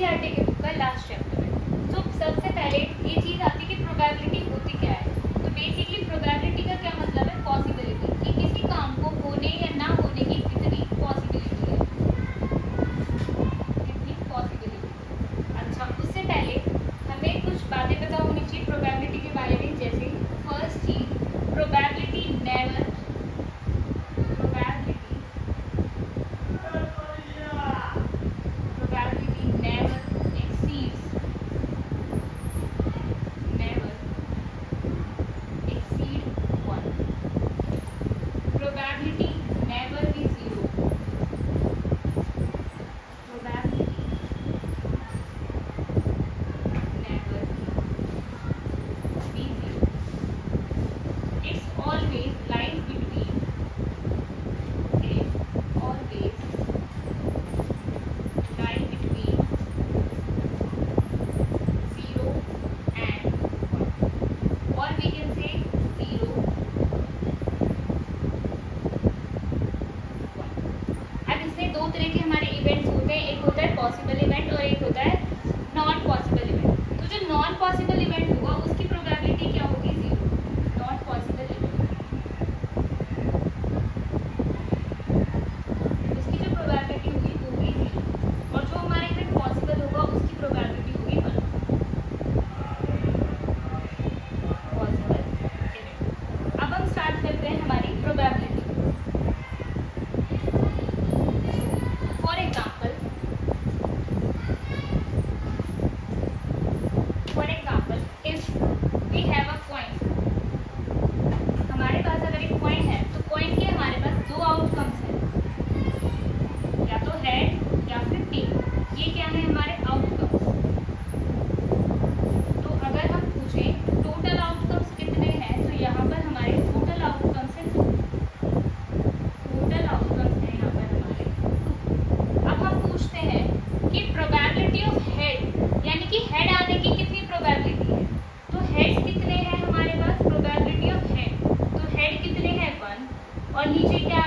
NCERT के book का last chapter है। तो सबसे पहले ये चीज़ आती है कि प्रोबेबिलिटी होती क्या है। तो बेसिकली प्रोबेबिलिटी का क्या मतलब है, पॉसिबिलिटी, कि किसी काम को होने या ना होने की कितनी पॉसिबिलिटी है, कितनी पॉसिबिलिटी। अच्छा, उससे पहले हमें कुछ बातें पता होनी चाहिए प्रोबेबिलिटी के बारे में। जैसे फर्स्ट चीज, प्रोबेबिलिटी नेवर पॉसिबल इवेंट और एक होता है नॉन पॉसिबल इवेंट। तो जो नॉन पॉसिबल इवेंट होगा उसकी प्रोबेबिलिटी क्या होगी, जीरो। नॉट पॉसिबल इवेंट उसकी जो प्रोबेबिलिटी होगी वो भी जीरो, और जो हमारे इवेंट पॉसिबल होगा उसकी प्रोबेबिलिटी होगी वन। Possible event. अब हम स्टार्ट करते हैं हमारी probability. For example if we have a coin, हमारे पास अगर एक कॉइन है तो कॉइन के हमारे पास दो आउटकम्स हैं, या तो हेड या फिर टेल। ये क्या है, हमारे आउटकम्स। तो अगर हम पूछें टोटल आउटकम्स कितने हैं, तो यहाँ पर हमारे टोटल आउटकम्स हैं टू। टोटल आउटकम्स हैं यहाँ पर हमारे टू। अब हम पूछते हैं कि प्रोबेबिलिटी ऑफ हेड, यानी कि हेड आने की कितनी प्रोबेबिलिटी है। तो हेड्स कितने हैं हमारे पास, प्रोबेबिलिटी ऑफ हेड, तो हेड कितने हैं वन, और नीचे क्या